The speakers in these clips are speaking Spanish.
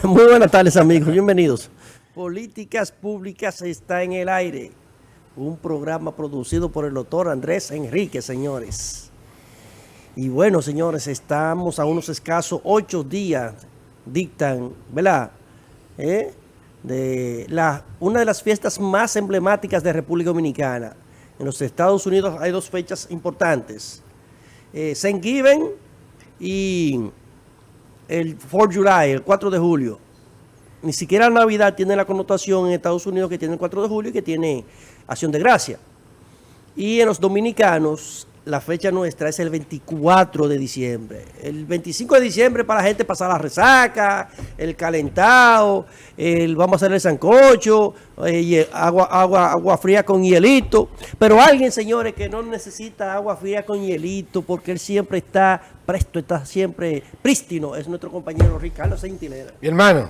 Muy buenas tardes, amigos. Bienvenidos. Políticas Públicas está en el aire. Un programa producido por el doctor Andrés Enrique, señores. Y bueno, señores, estamos a unos escasos 8 días, dictan, ¿verdad? Una de las fiestas más emblemáticas de República Dominicana. En los Estados Unidos hay 2 fechas importantes. Thanksgiving y el 4 de July, el 4 de julio. Ni siquiera Navidad tiene la connotación en Estados Unidos que tiene el 4 de julio y que tiene Acción de Gracia. Y en los dominicanos, la fecha nuestra es el 24 de diciembre. El 25 de diciembre para la gente pasar la resaca, el calentado, vamos a hacer el sancocho, agua fría con hielito. Pero alguien, señores, que no necesita agua fría con hielito porque él siempre está presto, está siempre prístino, es nuestro compañero Ricardo Centinela. Mi hermano,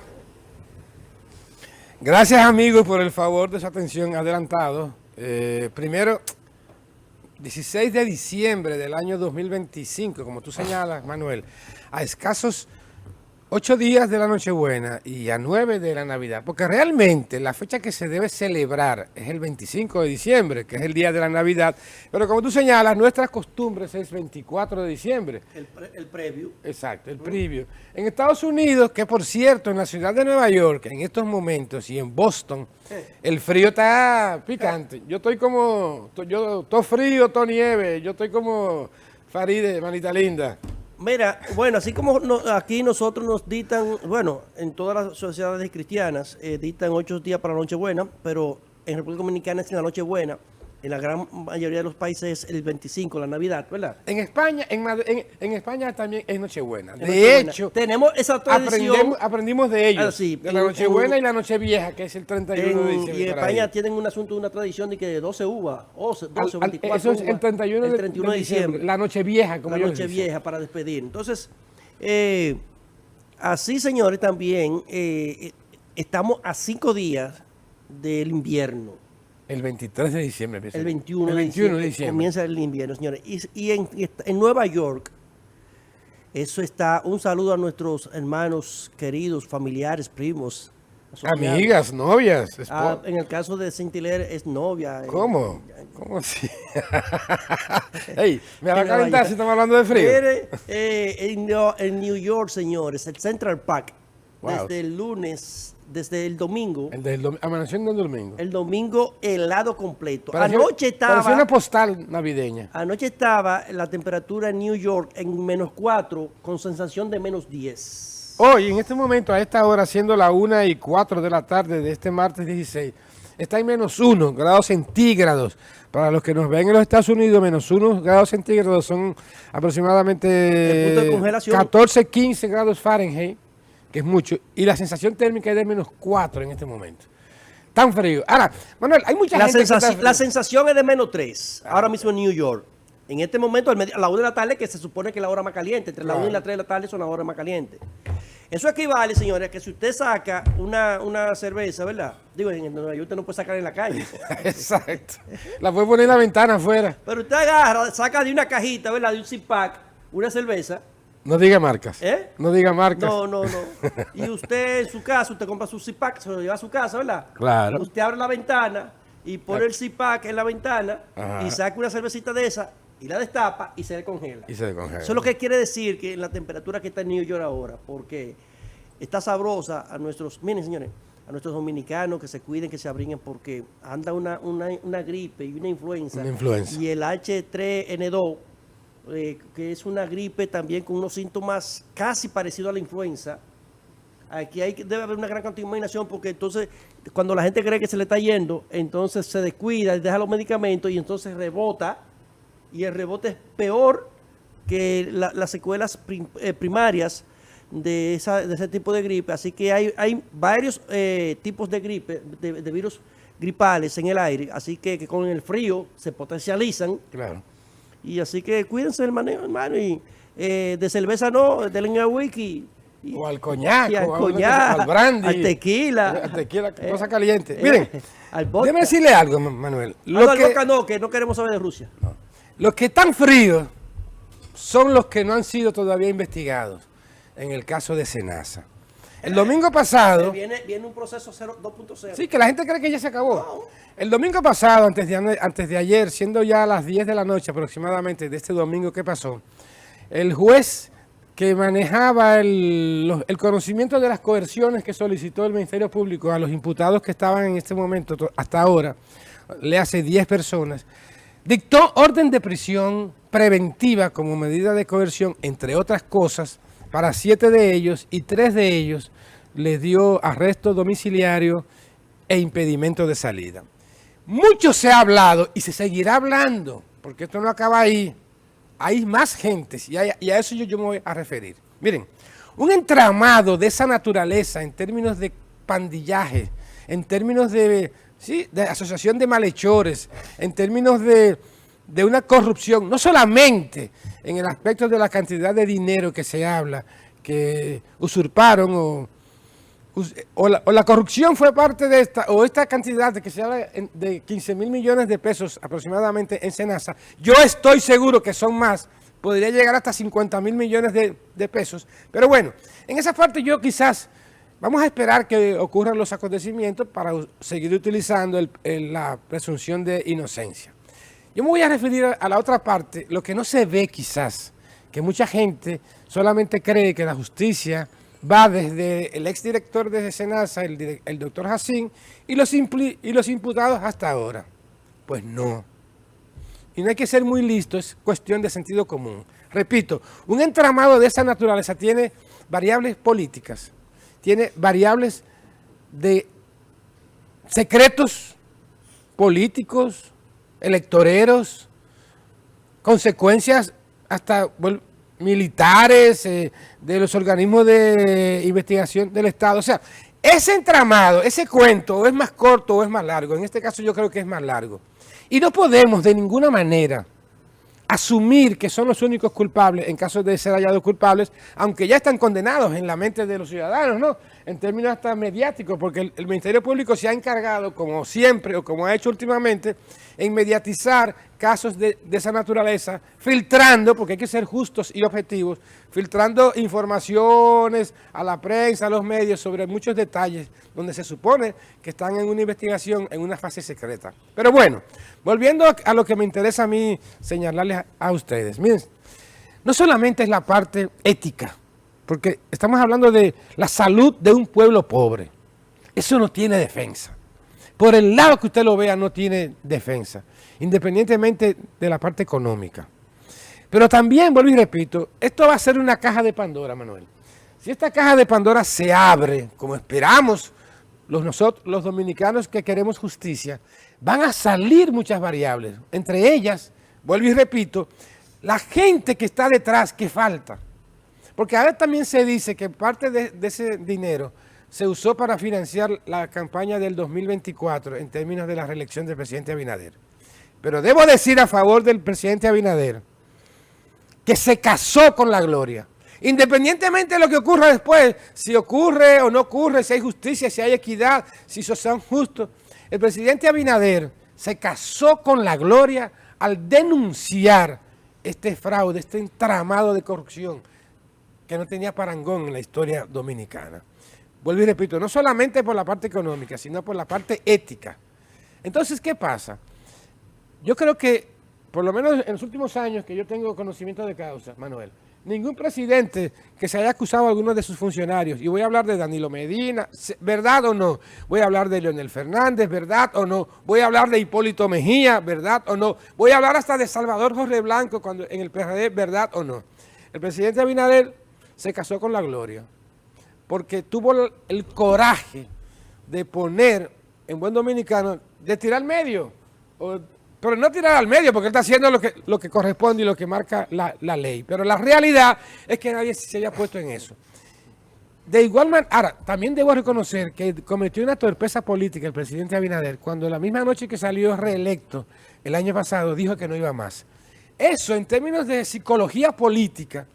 gracias amigos por el favor de su atención adelantado. Primero, 16 de diciembre del año 2025, como tú señalas, Manuel, a escasos 8 días de la Nochebuena y a 9 de la Navidad, porque realmente la fecha que se debe celebrar es el 25 de diciembre, que es el día de la Navidad, pero como tú señalas, nuestras costumbres es 24 de diciembre. El previo. Exacto, el previo. En Estados Unidos, que por cierto, en la ciudad de Nueva York, en estos momentos, y en Boston, el frío está picante. Yo estoy todo frío, todo nieve, yo estoy como Faride, manita linda. Mira, bueno, así como aquí nosotros nos dictan, bueno, en todas las sociedades cristianas dictan 8 días para la Nochebuena, pero en República Dominicana es en la Nochebuena, en la gran mayoría de los países es el 25, la Navidad, ¿verdad? En España, en España también es Nochebuena. De hecho, tenemos esa tradición. Aprendimos de ellos, sí, de la Nochebuena y la Nochevieja, que es el 31 de diciembre. Y en España tienen un asunto, una tradición de que 12 uvas, 12 o 24 eso es el 31 de diciembre. La Nochevieja, como la Nochevieja para despedir. Entonces, así, señores, también estamos a 5 días del invierno. El 23 de diciembre. El 21 de diciembre comienza el invierno, señores. Y en Nueva York, eso está, un saludo a nuestros hermanos queridos, familiares, primos. Amigas, novias. En el caso de Centinela es novia. ¿Cómo? ¿Cómo así? Hey, me va a calentar si estamos hablando de frío. En New York, señores, el Central Park, wow, desde el domingo. Amaneciendo el domingo. El domingo helado completo. Parecía una postal navideña. Anoche estaba la temperatura en New York en -4 con sensación de -10. Hoy, en este momento, a esta hora, siendo la 1:04 de la tarde de este martes 16, está en -1 grados centígrados. Para los que nos ven en los Estados Unidos, -1 grados centígrados son aproximadamente el punto de congelación. 14, 15 grados Fahrenheit, que es mucho, y la sensación térmica es de -4 en este momento. Tan frío. Ahora, Manuel, hay mucha gente la sensación es de -3, ahora mismo en New York. En este momento, a la 1 de la tarde, que se supone que es la hora más caliente, entre la 1 y la 3 de la tarde son las horas más calientes. Eso equivale, señores, a que si usted saca una cerveza, ¿verdad? Digo, en Nueva York usted no puede sacar en la calle. Exacto. La puede poner en la ventana afuera. Pero usted agarra, saca de una cajita, ¿verdad? De un zip-pack, una cerveza. No diga marcas. No diga marcas. No. Y usted en su casa, usted compra su zip-pack, se lo lleva a su casa, ¿verdad? Claro. Usted abre la ventana y pone el zip-pack en la ventana. Ajá. Y saca una cervecita de esa y la destapa y se le congela. Eso es lo que quiere decir que la temperatura que está en New York ahora, porque está sabrosa a nuestros, miren señores, a nuestros dominicanos que se cuiden, que se abriguen, porque anda una gripe y una influenza. Y el H3N2, que es una gripe también con unos síntomas casi parecidos a la influenza. Aquí debe haber una gran contaminación porque entonces cuando la gente cree que se le está yendo, entonces se descuida, deja los medicamentos y entonces rebota. Y el rebote es peor que las secuelas primarias de ese tipo de gripe. Así que hay varios tipos de gripe, de virus gripales en el aire. Así que con el frío se potencializan. Claro. Y así que cuídense, hermano. Y de cerveza no, denle a whisky. O al coñac, al brandy. Al tequila. Al tequila, cosa caliente. Miren, déjeme decirle algo, Manuel. Que no queremos saber de Rusia. No. Los que están fríos son los que no han sido todavía investigados en el caso de Senasa. El domingo pasado... Viene un proceso 2.0. Sí, que la gente cree que ya se acabó. No. El domingo pasado, antes de ayer, siendo ya las 10 de la noche aproximadamente de este domingo que pasó, el juez que manejaba el conocimiento de las coerciones que solicitó el Ministerio Público a los imputados que estaban en este momento, hasta ahora, le hace 10 personas, dictó orden de prisión preventiva como medida de coerción, entre otras cosas, para 7 de ellos, y 3 de ellos les dio arresto domiciliario e impedimento de salida. Mucho se ha hablado y se seguirá hablando, porque esto no acaba ahí. Hay más gentes y a eso yo me voy a referir. Miren, un entramado de esa naturaleza en términos de pandillaje, en términos de asociación de malhechores, en términos de una corrupción, no solamente en el aspecto de la cantidad de dinero que se habla, que usurparon o la corrupción fue parte de esta cantidad de que se habla de 15,000 millones de pesos aproximadamente en Senasa. Yo estoy seguro que son más, podría llegar hasta 50,000 millones de pesos, pero bueno, en esa parte yo quizás vamos a esperar que ocurran los acontecimientos para seguir utilizando la presunción de inocencia. Yo me voy a referir a la otra parte, lo que no se ve quizás, que mucha gente solamente cree que la justicia va desde el exdirector de Senasa, el doctor Jacín, y los imputados hasta ahora. Pues no. Y no hay que ser muy listo, es cuestión de sentido común. Repito, un entramado de esa naturaleza tiene variables políticas, tiene variables de secretos políticos, electoreros, consecuencias hasta militares, de los organismos de investigación del Estado. O sea, ese entramado, ese cuento, o es más corto o es más largo. En este caso yo creo que es más largo. Y no podemos de ninguna manera asumir que son los únicos culpables en caso de ser hallados culpables, aunque ya están condenados en la mente de los ciudadanos, ¿no? En términos hasta mediáticos, porque el Ministerio Público se ha encargado, como siempre o como ha hecho últimamente, en mediatizar casos de esa naturaleza, filtrando, porque hay que ser justos y objetivos, filtrando informaciones a la prensa, a los medios, sobre muchos detalles, donde se supone que están en una investigación, en una fase secreta. Pero bueno, volviendo a lo que me interesa a mí señalarles a ustedes. Miren, no solamente es la parte ética, porque estamos hablando de la salud de un pueblo pobre. Eso no tiene defensa. Por el lado que usted lo vea, no tiene defensa, independientemente de la parte económica. Pero también, vuelvo y repito, esto va a ser una caja de Pandora, Manuel. Si esta caja de Pandora se abre, como esperamos los dominicanos que queremos justicia, van a salir muchas variables. Entre ellas, vuelvo y repito, la gente que está detrás, que falta. Porque ahora también se dice que parte de ese dinero se usó para financiar la campaña del 2024 en términos de la reelección del presidente Abinader. Pero debo decir a favor del presidente Abinader que se casó con la gloria. Independientemente de lo que ocurra después, si ocurre o no ocurre, si hay justicia, si hay equidad, si son justos, el presidente Abinader se casó con la gloria al denunciar este fraude, este entramado de corrupción que no tenía parangón en la historia dominicana. Vuelvo y repito, no solamente por la parte económica, sino por la parte ética. Entonces, ¿qué pasa? Yo creo que, por lo menos en los últimos años que yo tengo conocimiento de causa, Manuel, ningún presidente que se haya acusado a alguno de sus funcionarios, y voy a hablar de Danilo Medina, ¿verdad o no? Voy a hablar de Leonel Fernández, ¿verdad o no? Voy a hablar de Hipólito Mejía, ¿verdad o no? Voy a hablar hasta de Salvador Jorge Blanco en el PRD, ¿verdad o no? El presidente Abinader se casó con la gloria, porque tuvo el coraje de poner, en buen dominicano, de tirar al medio, pero no tirar al medio, porque él está haciendo lo que corresponde y lo que marca la ley. Pero la realidad es que nadie se haya puesto en eso. De igual manera, ahora, también debo reconocer que cometió una torpeza política el presidente Abinader, cuando la misma noche que salió reelecto el año pasado, dijo que no iba más. Eso, en términos de psicología política,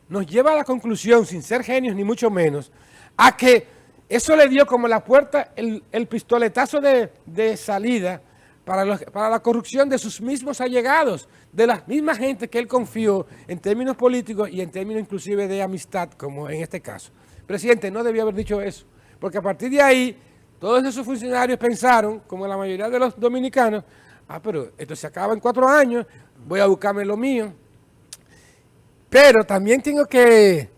nos lleva a la conclusión, sin ser genios ni mucho menos, a que eso le dio como la puerta, el pistoletazo de salida para la corrupción de sus mismos allegados, de la misma gente que él confió en términos políticos y en términos inclusive de amistad, como en este caso. presidente, no debió haber dicho eso. Porque a partir de ahí, todos esos funcionarios pensaron, como la mayoría de los dominicanos, pero esto se acaba en 4 años, voy a buscarme lo mío. Pero también tengo que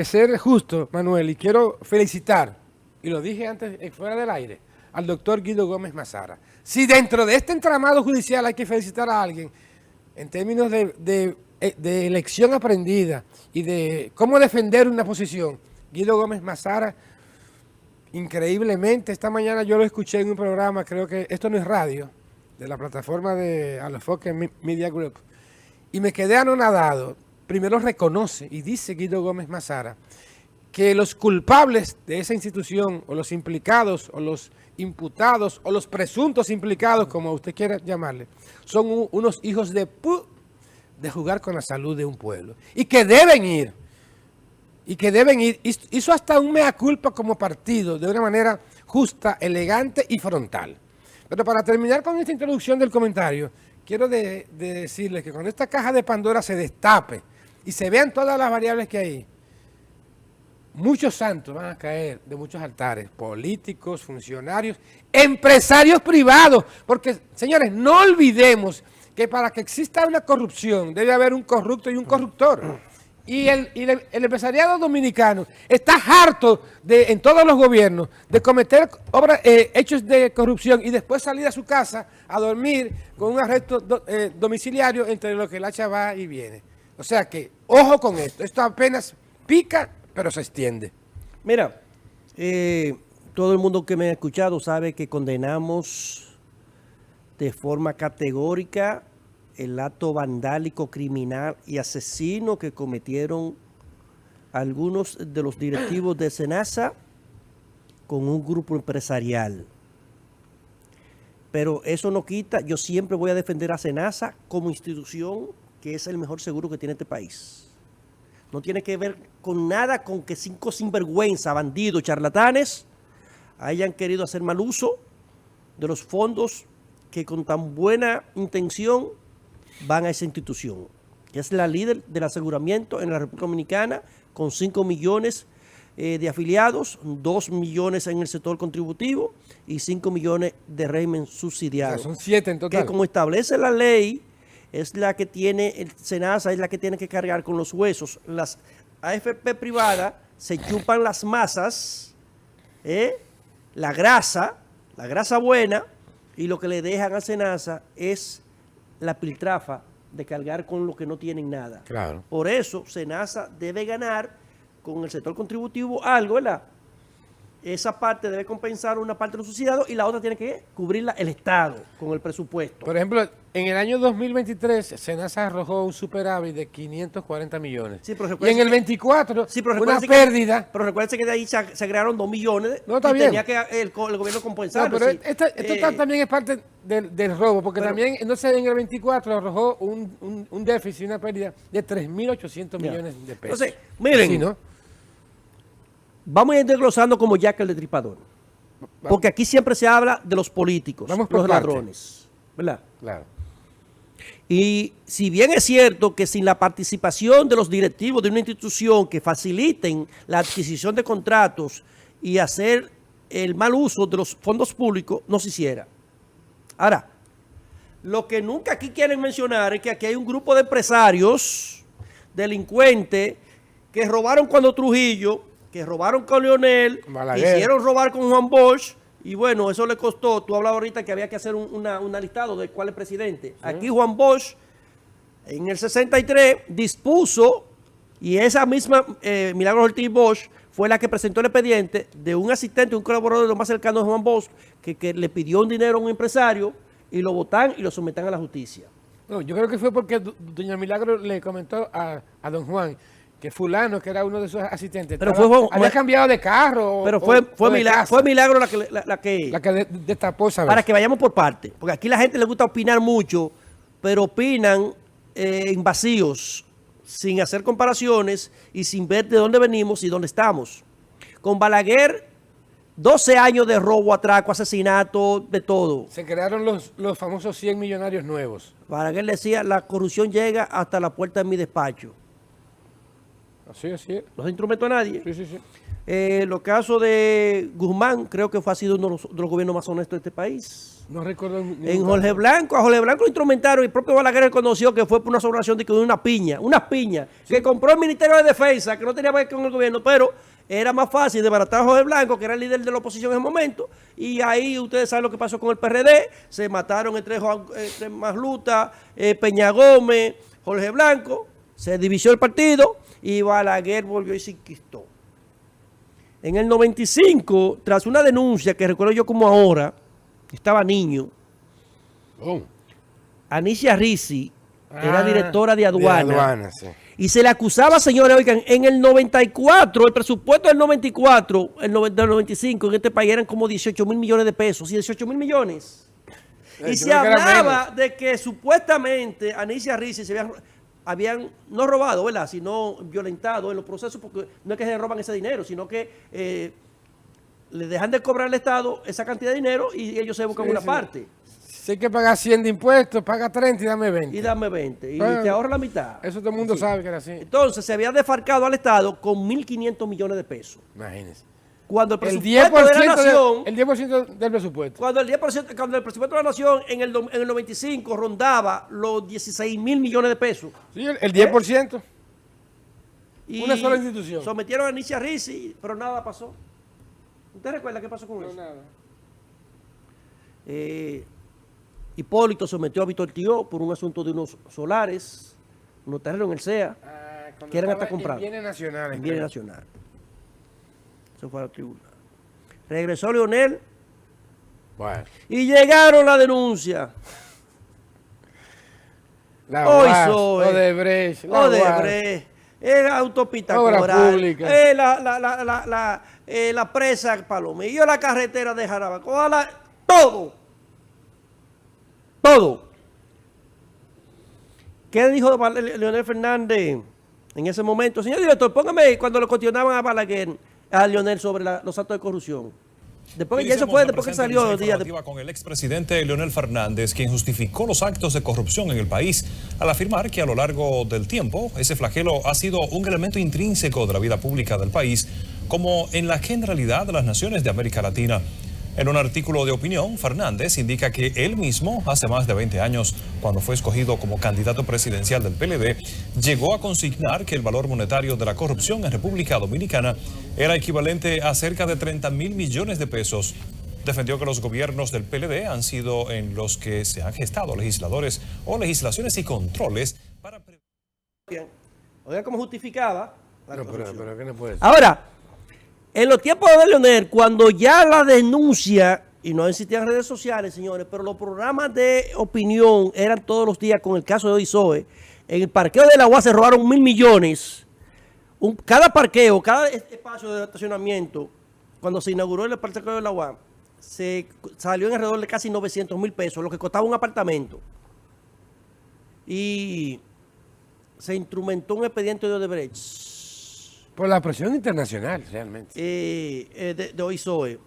ser justo, Manuel, y quiero felicitar, y lo dije antes fuera del aire, al doctor Guido Gómez Mazara. Si dentro de este entramado judicial hay que felicitar a alguien, en términos de elección aprendida y de cómo defender una posición, Guido Gómez Mazara, increíblemente, esta mañana yo lo escuché en un programa, creo que esto no es radio, de la plataforma de Alofoque Media Group, y me quedé anonadado. Primero reconoce y dice Guido Gómez Mazara que los culpables de esa institución, o los implicados, o los imputados, o los presuntos implicados, como usted quiera llamarle, son unos hijos de jugar con la salud de un pueblo. Y que deben ir. Hizo hasta un mea culpa como partido, de una manera justa, elegante y frontal. Pero para terminar con esta introducción del comentario, quiero decirles que cuando esta caja de Pandora se destape y se vean todas las variables que hay, muchos santos van a caer de muchos altares, políticos, funcionarios, empresarios privados, porque, señores, no olvidemos que para que exista una corrupción debe haber un corrupto y un corruptor. Y el empresariado dominicano está harto en todos los gobiernos de cometer hechos de corrupción y después salir a su casa a dormir con un arresto domiciliario entre lo que el hacha va y viene. O sea que, ojo con esto apenas pica, pero se extiende. Mira, todo el mundo que me ha escuchado sabe que condenamos de forma categórica el acto vandálico, criminal y asesino que cometieron algunos de los directivos de SENASA con un grupo empresarial. Pero eso no quita, yo siempre voy a defender a SENASA como institución, que es el mejor seguro que tiene este país. No tiene que ver con nada con que 5 sinvergüenza, bandidos, charlatanes, hayan querido hacer mal uso de los fondos que con tan buena intención van a esa institución, que es la líder del aseguramiento en la República Dominicana, con 5 millones de afiliados, 2 millones en el sector contributivo y 5 millones de régimen subsidiado. O sea, son 7 en total. Que como establece la ley, es la que tiene, el SENASA es la que tiene que cargar con los huesos. Las AFP privadas se chupan las masas, la grasa buena, y lo que le dejan a SENASA es la piltrafa de cargar con lo que no tienen nada. Claro. Por eso SENASA debe ganar con el sector contributivo algo, ¿verdad? Esa parte debe compensar una parte de los subsidiados y la otra tiene que cubrirla el Estado con el presupuesto. Por ejemplo, en el año 2023, SENASA arrojó un superávit de 540 millones. Sí, pero y en el 24, sí, pero una pérdida. Pero recuérdense que de ahí se crearon 2 millones no, está y bien. tenía que el gobierno compensar. No, pero sí. esto también es parte del robo, porque también, entonces en el 24 arrojó un déficit, una pérdida de 3.800 millones de pesos. Entonces, miren, sí, ¿no? Vamos a ir desglosando como Jack el Destripador. Porque aquí siempre se habla de los políticos, los ladrones, ¿verdad? Claro. Y si bien es cierto que sin la participación de los directivos de una institución que faciliten la adquisición de contratos y hacer el mal uso de los fondos públicos, no se hiciera. Ahora, lo que nunca aquí quieren mencionar es que aquí hay un grupo de empresarios, delincuentes, que robaron cuando Trujillo, que robaron con Leonel, hicieron robar con Juan Bosch, y bueno, eso le costó. Tú hablabas ahorita que había que hacer un listado de cuál es presidente. Sí. Aquí Juan Bosch, en el 63, dispuso, y esa misma Milagros Ortiz Bosch fue la que presentó el expediente de un asistente, un colaborador de lo más cercano de Juan Bosch, que le pidió un dinero a un empresario, y lo botan y lo sometan a la justicia. No, yo creo que fue porque doña Milagro le comentó a don Juan que fulano, que era uno de sus asistentes, pero había cambiado de carro. Pero fue Milagro la que destapó, ¿sabes? Para que vayamos por parte, porque aquí la gente le gusta opinar mucho, pero opinan en vacíos, sin hacer comparaciones y sin ver de dónde venimos y dónde estamos. Con Balaguer, 12 años de robo, atraco, asesinato, de todo. Se crearon los famosos 100 millonarios nuevos. Balaguer decía, la corrupción llega hasta la puerta de mi despacho. Así es. No se instrumentó a nadie. Sí. Los casos de Guzmán, creo que ha sido uno de los gobiernos más honestos de este país. No recuerdo. En Jorge Blanco, a Jorge Blanco lo instrumentaron y el propio Balaguer reconoció que fue por una sobración de una piña, sí, que compró el Ministerio de Defensa, que no tenía que ver con el gobierno, pero era más fácil desbaratar a Jorge Blanco, que era el líder de la oposición en ese momento, y ahí ustedes saben lo que pasó con el PRD, se mataron entre Masluta, Peña Gómez, Jorge Blanco, se dividió el partido y Balaguer volvió y se inquistó. En el 95, tras una denuncia que recuerdo yo como ahora, estaba niño, Anicia Ricci era directora de aduana, sí. Y se le acusaba, señores, oigan, en el 94, el presupuesto del 94, del 95, en este país eran como 18 mil millones de pesos, y 18 mil millones. Y se hablaba de que supuestamente Anicia Ricci se habían no robado, ¿verdad?, sino violentado en los procesos, porque no es que se roban ese dinero, sino que le dejan de cobrar al Estado esa cantidad de dinero y ellos se buscan una parte. Si hay que pagar 100 de impuestos, paga 30 y dame 20. Y dame 20. Y te ahorra la mitad. Eso todo el mundo sabe que era así. Entonces, se había desfalcado al Estado con 1.500 millones de pesos. Imagínense. Cuando el presupuesto de la nación... El 10% del presupuesto. Cuando el presupuesto de la nación en el 95 rondaba los 16 mil millones de pesos. Sí, el 10%. Y una sola institución. Sometieron a Anicia Ricci, pero nada pasó. ¿Usted recuerda qué pasó con eso? Nada. Hipólito sometió a Víctor Tío por un asunto de unos solares, unos terrenos en el CEA, que eran hasta comprados. Bienes nacionales. Bienes nacionales. Eso fue a la tribuna. Regresó Leonel. Bueno. Y llegaron la denuncia. Odebrecht. El autopista Coral, la presa Palomillo, la carretera de Jarabacoa, todo. ¿Qué dijo Leonel Fernández en ese momento? Señor director, póngame cuando lo cuestionaban a Leonel sobre los actos de corrupción. Después que salió con el expresidente Leonel Fernández, quien justificó los actos de corrupción en el país al afirmar que a lo largo del tiempo ese flagelo ha sido un elemento intrínseco de la vida pública del país, como en la generalidad de las naciones de América Latina. En un artículo de opinión, Fernández indica que él mismo, hace más de 20 años, cuando fue escogido como candidato presidencial del PLD, llegó a consignar que el valor monetario de la corrupción en República Dominicana era equivalente a cerca de 30 mil millones de pesos. Defendió que los gobiernos del PLD han sido en los que se han gestado legisladores o legislaciones y controles para... Oiga, ¿cómo justificaba la corrupción? Pero ¿qué no puede ser? Ahora, en los tiempos de Leonel, cuando ya la denuncia, y no existían redes sociales, señores, pero los programas de opinión eran todos los días con el caso de Oisoe. En el parqueo de la UAS se robaron 1.000 millones. Cada parqueo, cada espacio de estacionamiento, cuando se inauguró el parqueo de la UAS, se salió en alrededor de casi 900.000 pesos, lo que costaba un apartamento. Y se instrumentó un expediente de Odebrecht. Por la presión internacional, realmente. De Oisoe.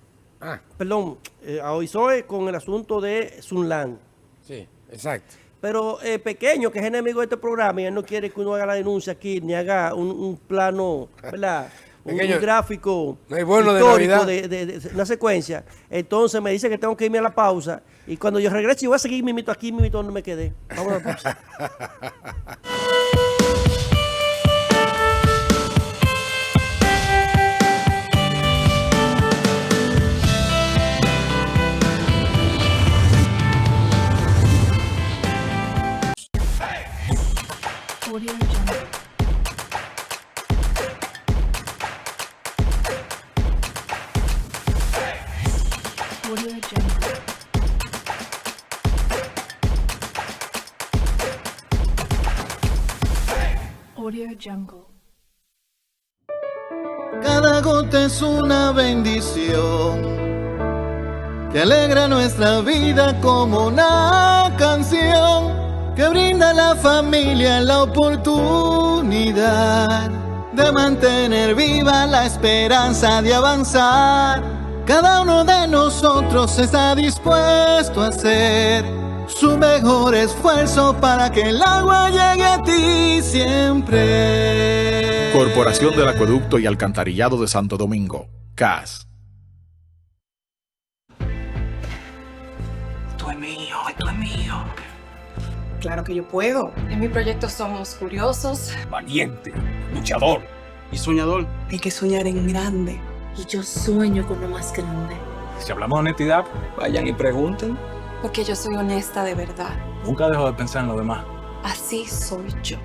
Perdón, a Oisoe con el asunto de Sunland. Sí, exacto. Pero Pequeño, que es enemigo de este programa, y él no quiere que uno haga la denuncia aquí, ni haga un plano, ¿verdad? un gráfico histórico de una secuencia. Entonces me dice que tengo que irme a la pausa. Y cuando yo regrese, yo voy a seguir mimito aquí, mimito donde me quedé. Vamos a la pausa. Cada gota es una bendición que alegra nuestra vida como una canción que brinda a la familia la oportunidad de mantener viva la esperanza de avanzar. Cada uno de nosotros nosotros está dispuesto a hacer su mejor esfuerzo para que el agua llegue a ti siempre. Corporación del Acueducto y Alcantarillado de Santo Domingo, CAS. Esto es mío. Claro que yo puedo. En mi proyecto somos curiosos, valiente, luchador y soñador. Hay que soñar en grande. Y yo sueño con lo más grande. Si hablamos de honestidad, vayan y pregunten. porque yo soy honesta de verdad. Nunca dejo de pensar en lo demás. Así soy yo.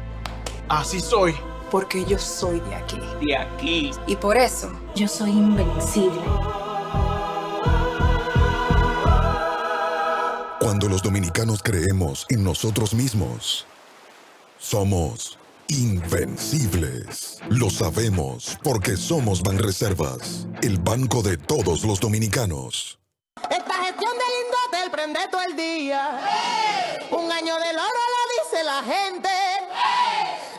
Así soy. Porque yo soy de aquí. De aquí. Y por eso, yo soy invencible. Cuando los dominicanos creemos en nosotros mismos, somos invencibles. Lo sabemos porque somos Banreservas, el banco de todos los dominicanos. Esta gestión del Indotel prende todo el día. Un año del oro lo dice la gente.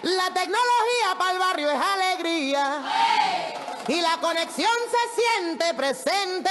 La tecnología para el barrio es alegría. Y la conexión se siente presente.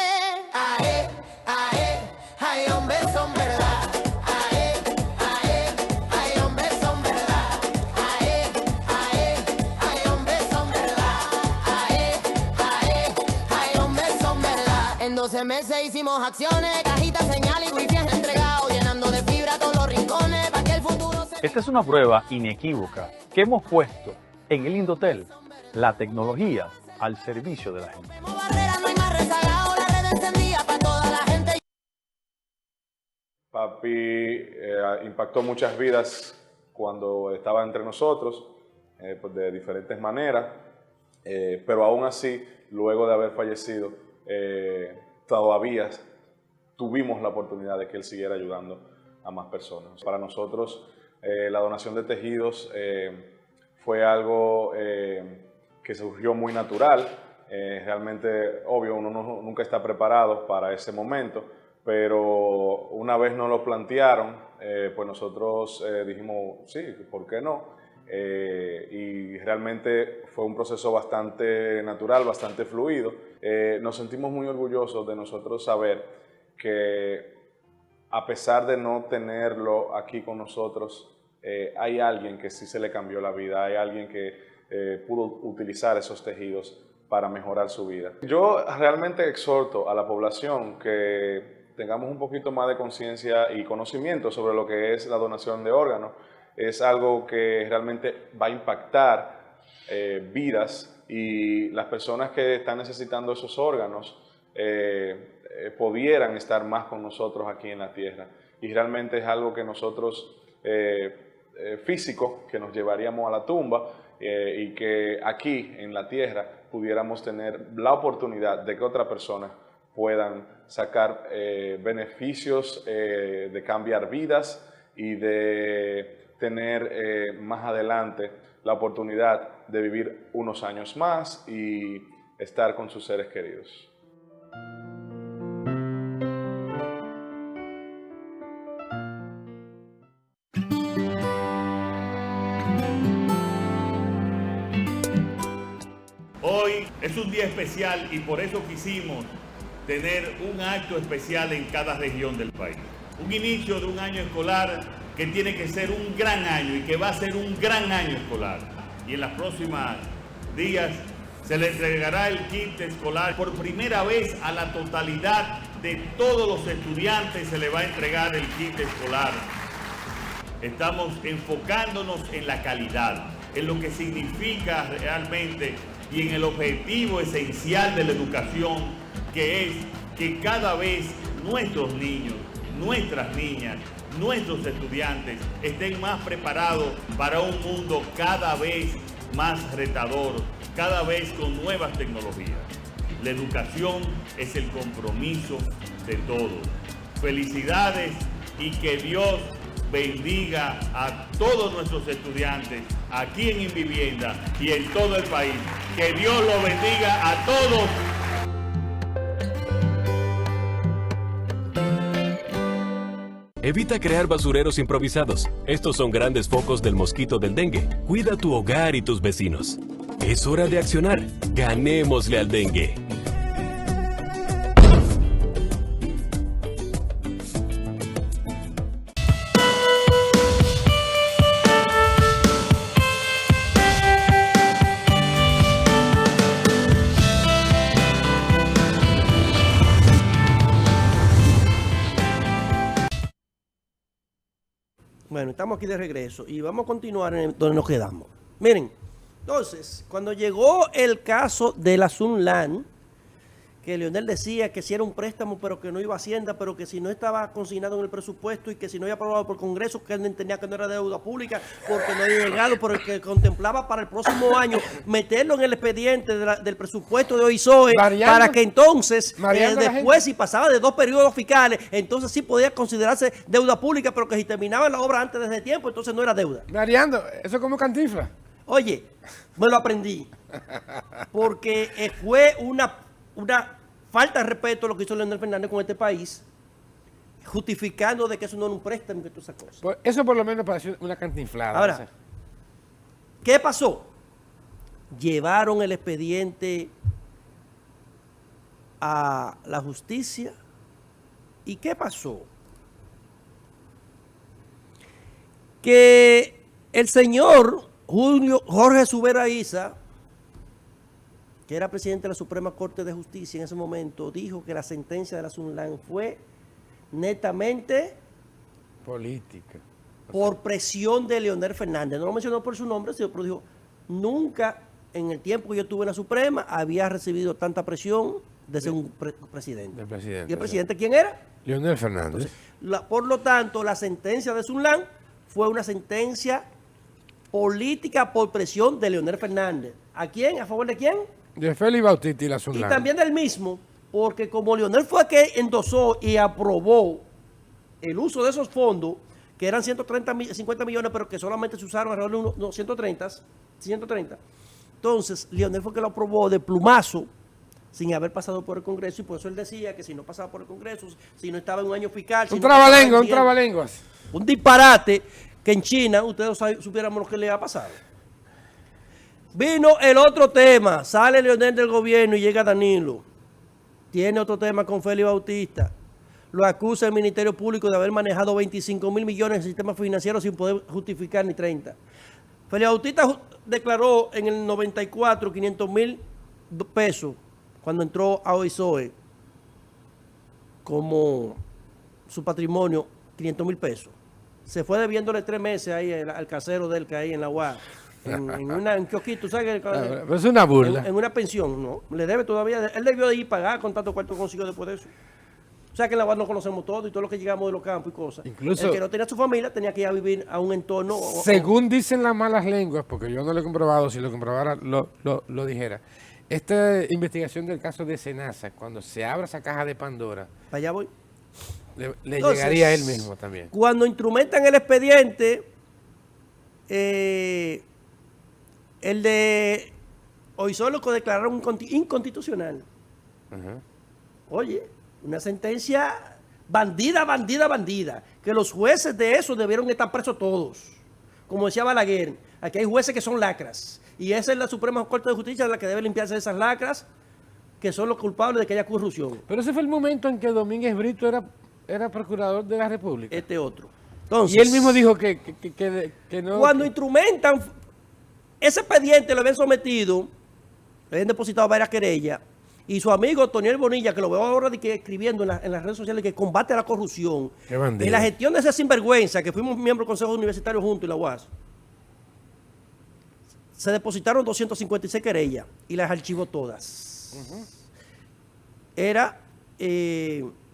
Ae, ae, ay, hombres son verdad. Ae, ae, ay, hombres son verdad. Ae, ae, ay, hombres son verdad. Ae, ae, ay, hombres son verdad. En 12 meses hicimos acciones, cajitas, señal y wifi entregado, llenando de fibra todos los rincones para que el futuro se... Esta es una prueba inequívoca que hemos puesto en el Indotel, la tecnología al servicio de la gente. Papi impactó muchas vidas cuando estaba entre nosotros, pues de diferentes maneras, pero aún así, luego de haber fallecido, todavía tuvimos la oportunidad de que él siguiera ayudando a más personas. Para nosotros, la donación de tejidos fue algo que surgió muy natural. Realmente, obvio, uno nunca está preparado para ese momento, pero una vez nos lo plantearon, pues nosotros dijimos, sí, ¿por qué no? Y realmente fue un proceso bastante natural, bastante fluido. Nos sentimos muy orgullosos de nosotros saber que a pesar de no tenerlo aquí con nosotros, hay alguien que sí se le cambió la vida, hay alguien que pudo utilizar esos tejidos para mejorar su vida. Yo realmente exhorto a la población que tengamos un poquito más de conciencia y conocimiento sobre lo que es la donación de órganos. Es algo que realmente va a impactar vidas, y las personas que están necesitando esos órganos pudieran estar más con nosotros aquí en la tierra. Y realmente es algo que nosotros, físico, que nos llevaríamos a la tumba, y que aquí en la tierra pudiéramos tener la oportunidad de que otras personas puedan sacar beneficios de cambiar vidas y de tener más adelante la oportunidad de vivir unos años más y estar con sus seres queridos. Hoy es un día especial y por eso quisimos tener un acto especial en cada región del país. Un inicio de un año escolar que tiene que ser un gran año y que va a ser un gran año escolar. Y en los próximos días se le entregará el kit escolar. Por primera vez a la totalidad de todos los estudiantes se le va a entregar el kit escolar. Estamos enfocándonos en la calidad, en lo que significa realmente y en el objetivo esencial de la educación, que es que cada vez nuestros niños, nuestras niñas, nuestros estudiantes estén más preparados para un mundo cada vez más retador, cada vez con nuevas tecnologías. La educación es el compromiso de todos. Felicidades y que Dios bendiga a todos nuestros estudiantes aquí en Invivienda y en todo el país. Que Dios los bendiga a todos. Evita crear basureros improvisados. Estos son grandes focos del mosquito del dengue. Cuida tu hogar y tus vecinos. Es hora de accionar. Ganémosle al dengue. Bueno, estamos aquí de regreso y vamos a continuar donde nos quedamos. Miren, entonces, cuando llegó el caso de la Sunland, que Leonel decía que si era un préstamo, pero que no iba a Hacienda, pero que si no estaba consignado en el presupuesto y que si no había aprobado por Congreso, que él entendía que no era deuda pública, porque no había llegado, pero que contemplaba para el próximo año meterlo en el expediente del presupuesto de OISOE, para que entonces, después, si pasaba de 2 periodos fiscales, entonces sí podía considerarse deuda pública, pero que si terminaba la obra antes de ese tiempo, entonces no era deuda. Mariano, eso es como Cantinflas. Oye, me lo aprendí, porque fue una falta de respeto a lo que hizo Leonel Fernández con este país, justificando de que eso no era un préstamo y todas esas cosas. Pues eso por lo menos pareció una cantinflada. Ahora, ¿qué pasó? Llevaron el expediente a la justicia. ¿Y qué pasó? Que el señor Jorge Subera Isa, que era presidente de la Suprema Corte de Justicia en ese momento, dijo que la sentencia de la Sunland fue netamente política, por presión de Leonel Fernández. No lo mencionó por su nombre, pero dijo, nunca en el tiempo que yo estuve en la Suprema había recibido tanta presión desde un presidente. ¿Y el presidente quién era? Leonel Fernández. Entonces, por lo tanto, la sentencia de Sunland fue una sentencia política por presión de Leonel Fernández. ¿A quién? ¿A favor de quién? De Félix Bautista y la Sunland. Y también del mismo, porque como Leonel fue que endosó y aprobó el uso de esos fondos, que eran 50 millones, pero que solamente se usaron alrededor de unos 130. Entonces, Leonel fue que lo aprobó de plumazo, sin haber pasado por el Congreso, y por eso él decía que si no pasaba por el Congreso, si no estaba en un año fiscal... Un trabalenguas. Un disparate que en China, ustedes supiéramos lo que le ha pasado. Vino el otro tema, sale Leonel del gobierno y llega Danilo. Tiene otro tema con Félix Bautista. Lo acusa el Ministerio Público de haber manejado 25 mil millones en el sistema financiero sin poder justificar ni 30. Félix Bautista declaró en el 94 500,000 pesos cuando entró a OISOE como su patrimonio, 500,000 pesos. Se fue debiéndole 3 meses ahí al casero de él que hay en la UAS. En un kiosquito, ¿sabes? Pero es una burla. En una pensión, ¿no? Le debe todavía. Él debió de ir a pagar con tanto cuarto consiguió después de eso. O sea que en la UAS nos conocemos todos y todos los que llegamos de los campos y cosas. Incluso, el que no tenía su familia tenía que ir a vivir a un entorno. Según dicen las malas lenguas, porque yo no lo he comprobado, si lo comprobara lo dijera. Esta investigación del caso de Senasa, cuando se abra esa caja de Pandora. Para allá voy. Le entonces, llegaría a él mismo también. Cuando instrumentan el expediente, el de OISOE lo declararon inconstitucional. Oye, una sentencia bandida, que los jueces de eso debieron estar presos todos. Como decía Balaguer, aquí hay jueces que son lacras, y esa es la Suprema Corte de Justicia la que debe limpiarse de esas lacras, que son los culpables de que haya corrupción. Pero ese fue el momento en que Domínguez Brito era procurador de la República. Este otro. Entonces, y él mismo dijo que no... Cuando instrumentan ese expediente, lo habían sometido, le habían depositado varias querellas, y su amigo Toniel Bonilla, que lo veo ahora escribiendo en las redes sociales, que combate a la corrupción, en la gestión de ese sinvergüenza, que fuimos miembros del Consejo Universitario juntos y la UAS, se depositaron 256 querellas y las archivó todas. Era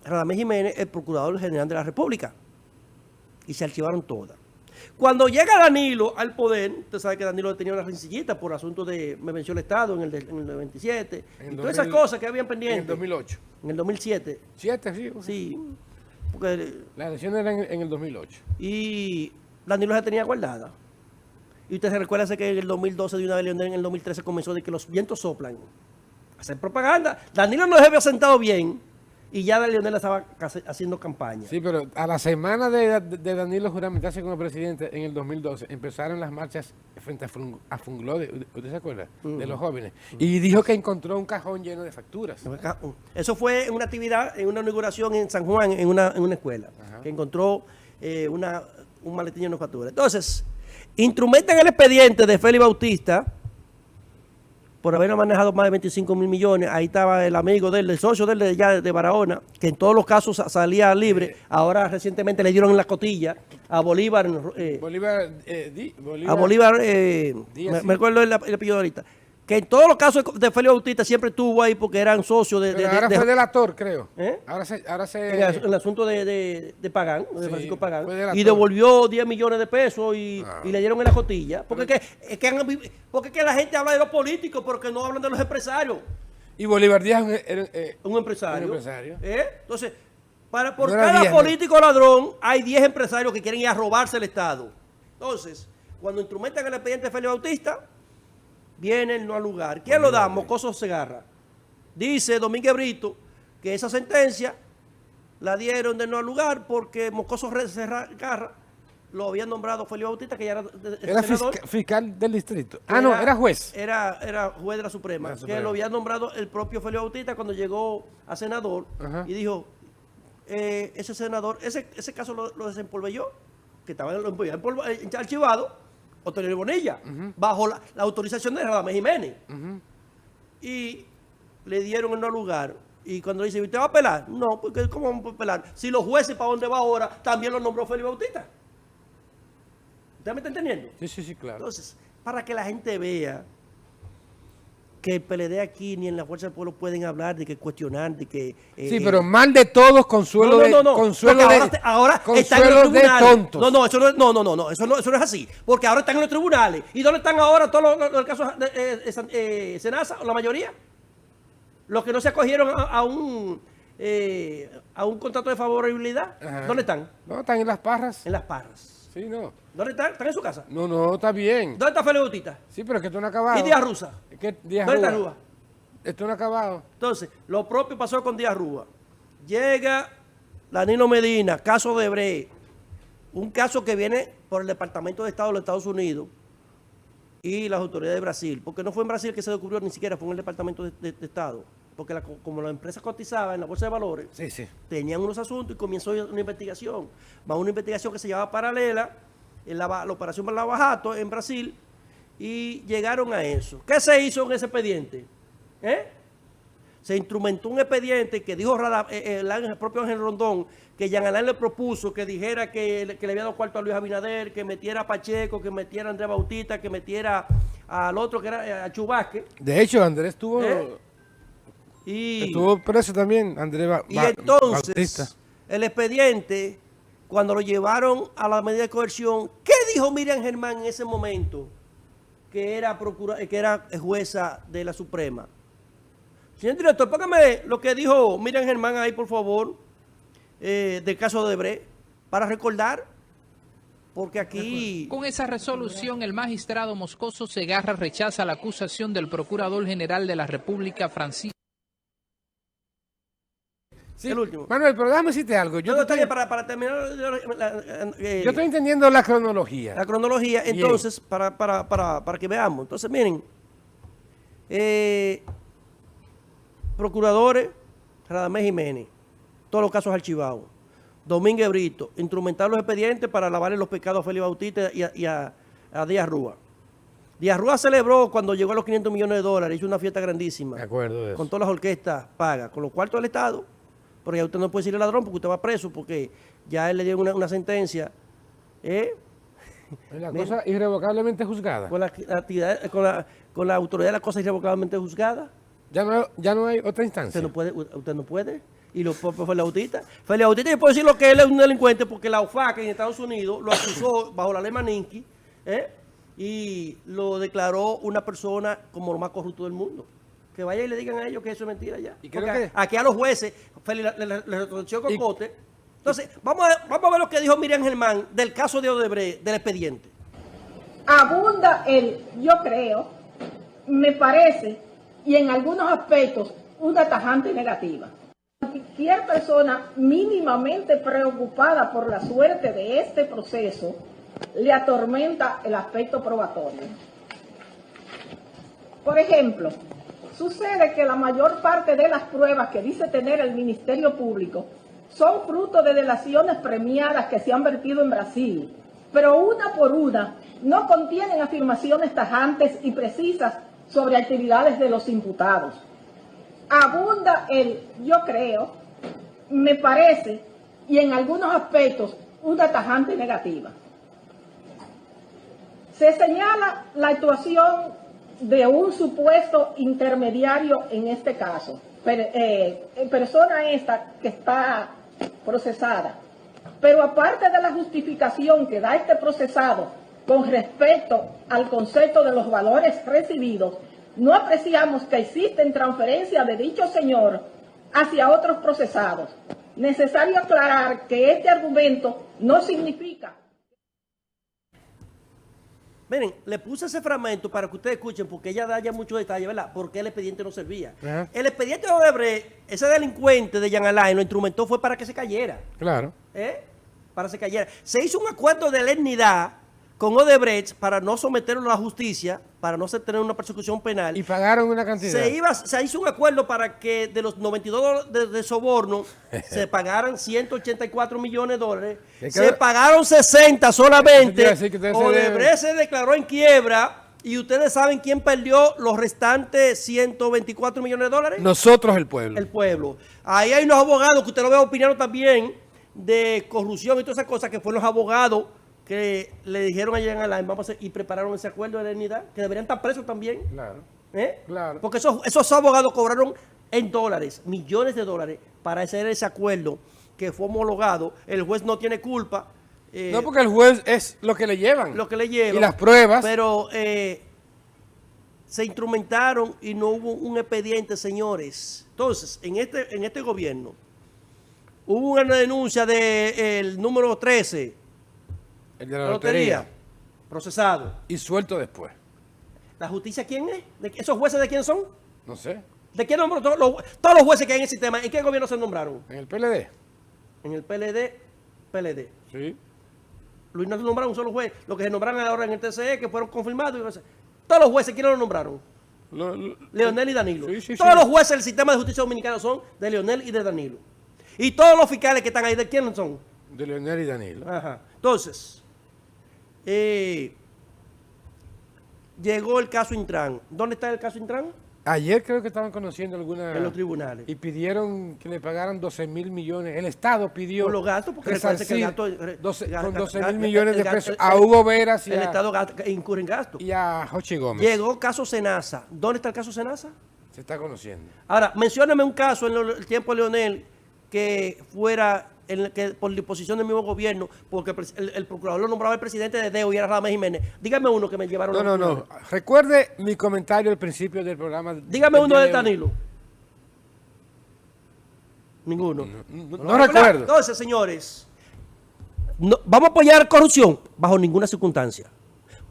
Radamés Jiménez el Procurador General de la República, y se archivaron todas. Cuando llega Danilo al poder, usted sabe que Danilo tenía una rencillita por asunto de me venció el Estado en el 27, y todas esas cosas que habían pendientes. En el 2008. En el 2007. ¿7? Sí. Sí. Porque las elecciones eran en el 2008. Y Danilo se tenía guardada. Y usted se recuerda que en el 2012 de una vez, en el 2013 comenzó de que los vientos soplan. Hacer propaganda. Danilo no se había sentado bien. Y ya Leonel estaba haciendo campaña. Sí, pero a la semana de Danilo juramentarse como presidente en el 2012, empezaron las marchas frente a Funglode, ¿usted se acuerda? De los jóvenes. Y dijo que encontró un cajón lleno de facturas. Eso fue en una actividad, en una inauguración en San Juan, en una escuela, que encontró un maletín lleno de facturas. Entonces, instrumentan el expediente de Félix Bautista por haber manejado más de 25 mil millones. Ahí estaba el amigo de él, el socio de él de allá de Barahona, que en todos los casos salía libre. Ahora recientemente le dieron en la cotilla a Bolívar. A Bolívar, me acuerdo el apellido ahorita. Que en todos los casos de Félix Bautista siempre estuvo ahí porque eran socios de... ahora fue delator, creo. Ahora se en el asunto de Pagán, de Francisco Pagán. Y devolvió 10 millones de pesos y le dieron en la cotilla. Porque que la gente habla de los políticos, porque no hablan de los empresarios. Y Bolívar Díaz un empresario. Entonces, por cada político ladrón hay 10 empresarios que quieren ir a robarse el Estado. Entonces, cuando instrumentan el expediente de Félix Bautista, viene el no al lugar. ¿Quién lo da? Mocoso Segarra. Dice Domínguez Brito que esa sentencia la dieron de no al lugar porque Mocoso Segarra lo había nombrado Félix Bautista, que ya era fiscal del distrito. Era juez. Era juez de la Suprema. Que lo había nombrado el propio Félix Bautista cuando llegó a senador. Y dijo, ese senador, ese caso lo desempolvelló, que estaba archivado, Otoniel Bonilla, bajo la autorización de Radamés Jiménez. Y le dieron el no lugar. Y cuando le dice, ¿usted va a apelar? No, porque ¿cómo vamos a apelar? Si los jueces para dónde va ahora, también lo nombró Félix Bautista. ¿Usted me está entendiendo? Sí, claro. Entonces, para que la gente vea que el PLD aquí ni en la Fuerza del Pueblo pueden hablar de que cuestionar, de que... sí, pero mal de todos, consuelo consuelo ahora están en los tribunales. Eso no es así. Porque ahora están en los tribunales. ¿Y dónde están ahora todos los casos de Senasa, la mayoría? Los que no se acogieron a un contrato de favorabilidad. ¿Dónde están? No, están en Las Parras. En Las Parras. Sí, no. ¿Dónde están? ¿Están en su casa? No, está bien. ¿Dónde está Félix Bautista? Sí, pero es que esto no ha acabado. ¿Y Díaz Rúa? ¿Dónde está Rúa? Esto no ha acabado. Entonces, lo propio pasó con Díaz Rúa. Llega Danilo Medina, caso de Brecht, un caso que viene por el Departamento de Estado de los Estados Unidos y las autoridades de Brasil, porque no fue en Brasil que se descubrió, ni siquiera fue en el Departamento de Estado, porque como las empresas cotizaban en la Bolsa de Valores, tenían unos asuntos y comenzó una investigación. Una investigación que se llamaba paralela, en la operación Lavajato en Brasil, y llegaron a eso. ¿Qué se hizo en ese expediente? Se instrumentó un expediente que dijo el propio Ángel Rondón, que Jean Alain le propuso que dijera que le había dado cuarto a Luis Abinader, que metiera a Pacheco, que metiera a Andrés Bautista, que metiera al otro que era a Chubasque. De hecho, Andrés estuvo preso también, Andrés entonces, Bautista. El expediente, cuando lo llevaron a la medida de coerción, ¿qué dijo Miriam Germán en ese momento? Que era jueza de la Suprema. Señor director, póngame lo que dijo Miriam Germán ahí, por favor, del caso de Brecht, para recordar, porque aquí... Con esa resolución, el magistrado Moscoso Segarra rechaza la acusación del Procurador General de la República, Francisco. Sí, el último. Manuel, pero déjame decirte algo. Para terminar... yo estoy entendiendo la cronología. La cronología, entonces, para que veamos. Entonces, miren, procuradores, Radamés Jiménez, todos los casos archivados. Domínguez Brito, instrumentar los expedientes para lavarle los pecados a Félix Bautista y a Díaz Rúa. Díaz Rúa celebró cuando llegó a los $500 millones, hizo una fiesta grandísima. De acuerdo de eso. Con todas las orquestas pagas, con los cuartos del Estado. Pero ya usted no puede decirle ladrón porque usted va preso, porque ya él le dio una sentencia. La cosa irrevocablemente juzgada. Con la autoridad de la cosa irrevocablemente juzgada. Ya no hay otra instancia. Usted no puede. Y lo propio Félix Bautista. Félix Bautista, yo puedo decir lo que él es un delincuente porque la OFAC en Estados Unidos lo acusó bajo la ley Maninki y lo declaró una persona como lo más corrupto del mundo. Que vaya y le digan a ellos que eso es mentira ya. ¿Y que aquí a los jueces, Félix le reconoció cocote. Entonces, vamos a ver lo que dijo Miriam Germán del caso de Odebrecht, del expediente. Abunda yo creo, me parece, y en algunos aspectos, una tajante negativa. Cualquier persona mínimamente preocupada por la suerte de este proceso le atormenta el aspecto probatorio. Por ejemplo, sucede que la mayor parte de las pruebas que dice tener el Ministerio Público son fruto de delaciones premiadas que se han vertido en Brasil, pero una por una no contienen afirmaciones tajantes y precisas sobre actividades de los imputados. Abunda el yo creo, me parece, y en algunos aspectos una tajante negativa. Se señala la actuación de un supuesto intermediario en este caso, persona esta que está procesada. Pero aparte de la justificación que da este procesado con respecto al concepto de los valores recibidos, no apreciamos que existen transferencias de dicho señor hacia otros procesados. Necesario aclarar que este argumento no significa... Miren, le puse ese fragmento para que ustedes escuchen, porque ella da ya muchos detalles, ¿verdad? Por qué el expediente no servía. El expediente de Odebrecht, ese delincuente de Jean Alain lo instrumentó fue para que se cayera. Claro. Para que se cayera. Se hizo un acuerdo de legalidad con Odebrecht para no someterlo a la justicia, para no tener una persecución penal. Y pagaron una cantidad. Se hizo un acuerdo para que de los 92 de soborno se pagaran 184 millones de dólares. Se pagaron 60 solamente. Odebrecht se declaró en quiebra. Y ustedes saben quién perdió los restantes 124 millones de dólares. Nosotros, el pueblo. El pueblo. Ahí hay unos abogados que usted lo ve opinando también de corrupción y todas esas cosas, que fueron los abogados que le dijeron a Jean Alain, y prepararon ese acuerdo de legalidad, que deberían estar presos también. Claro. Claro. Porque esos abogados cobraron en dólares, millones de dólares, para hacer ese acuerdo que fue homologado. El juez no tiene culpa. No, porque el juez es lo que le llevan. Lo que le llevan. Y las pruebas. Pero se instrumentaron y no hubo un expediente, señores. Entonces, en este gobierno, hubo una denuncia del número 13, el de la lotería, procesado. Y suelto después. ¿La justicia quién es? ¿Esos jueces de quién son? No sé. ¿De quién nombró todos los jueces que hay en el sistema? ¿En qué gobierno se nombraron? En el PLD. En el PLD. Sí. Luis no se nombraron un solo juez. Los que se nombraron ahora en el TCE, que fueron confirmados. Todos los jueces, ¿quiénes lo nombraron? Leonel y Danilo. Todos los jueces del sistema de justicia dominicano son de Leonel y de Danilo. Y todos los fiscales que están ahí, ¿de quién son? De Leonel y Danilo. Ajá. Entonces, llegó el caso Intran. ¿Dónde está el caso Intran? Ayer creo que estaban conociendo algunas... En los tribunales. Y pidieron que le pagaran 12 mil millones. El Estado pidió... Por los gastos, porque recuerden que el gasto... con 12 mil millones de pesos a Hugo Veras y el Estado incurre en gastos. Y a Jochi Gómez. Llegó caso Senasa. ¿Dónde está el caso Senasa? Se está conociendo. Ahora, mencióname un caso en el tiempo de Leonel que fuera... que por disposición del mismo gobierno, porque el procurador lo nombraba el presidente de DEO y era Ramón Jiménez. Dígame uno que me llevaron... No. Recuerde mi comentario al principio del programa. Dígame uno de Danilo. Ninguno. No recuerdo. Entonces, señores, vamos a apoyar corrupción bajo ninguna circunstancia.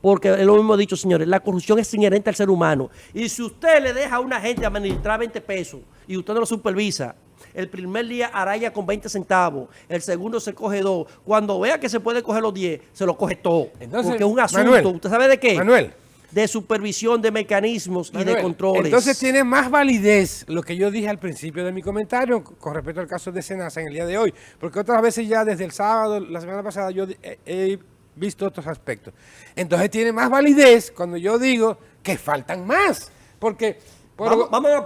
Porque es lo mismo dicho, señores, la corrupción es inherente al ser humano. Y si usted le deja a una gente administrar 20 pesos y usted no lo supervisa, el primer día araya con 20 centavos, el segundo se coge 2. Cuando vea que se puede coger los 10, se lo coge todo. Entonces, porque es un asunto, Manuel, ¿usted sabe de qué? Manuel. De supervisión, de mecanismos y de controles. Entonces tiene más validez lo que yo dije al principio de mi comentario con respecto al caso de Senasa en el día de hoy. Porque otras veces ya desde el sábado, la semana pasada, yo he visto otros aspectos. Entonces tiene más validez cuando yo digo que faltan más. Porque... Vamos a una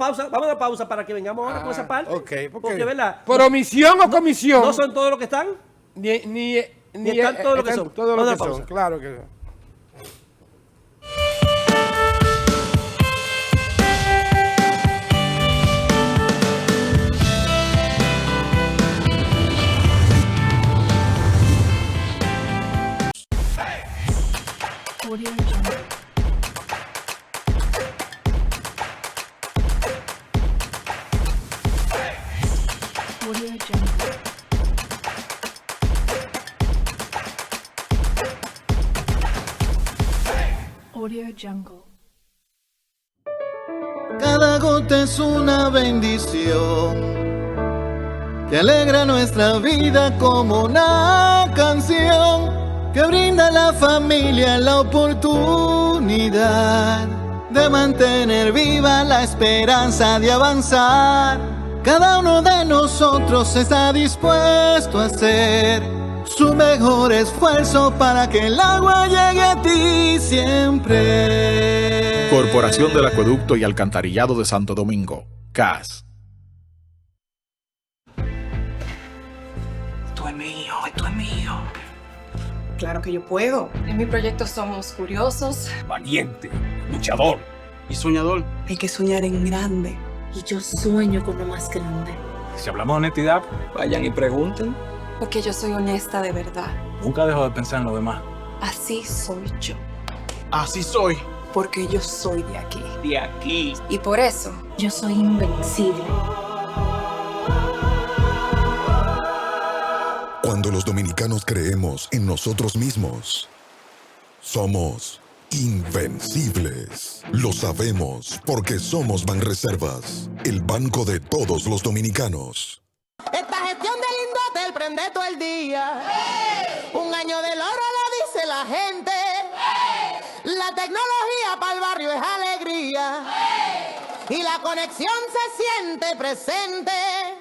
pausa para que vengamos ahora con esa parte. Okay, porque, ¿verdad? ¿Por omisión o comisión? ¿No son todos los que están? Ni están todos los que son. Todos los que son, claro que son. Cada gota es una bendición que alegra nuestra vida como una canción que brinda a la familia la oportunidad de mantener viva la esperanza de avanzar Cada uno de nosotros está dispuesto a hacer su mejor esfuerzo para que el agua llegue a ti siempre. Corporación del Acueducto y Alcantarillado de Santo Domingo, CAS. Esto es mío, esto es mío. Claro que yo puedo. En mi proyecto somos curiosos, Valiente, luchador y soñador. Hay que soñar en grande. Y yo sueño con lo más grande. Si hablamos de honestidad, vayan y pregunten. porque yo soy honesta de verdad. Nunca dejo de pensar en lo demás. Así soy yo. Así soy. Porque yo soy de aquí. De aquí. Y por eso, yo soy invencible. Cuando los dominicanos creemos en nosotros mismos, somos invencibles. Lo sabemos porque somos Banreservas, el banco de todos los dominicanos. Esta gestión del Indotel prende todo el día. Un año del oro lo dice la gente. La tecnología para el barrio es alegría. Y la conexión se siente presente.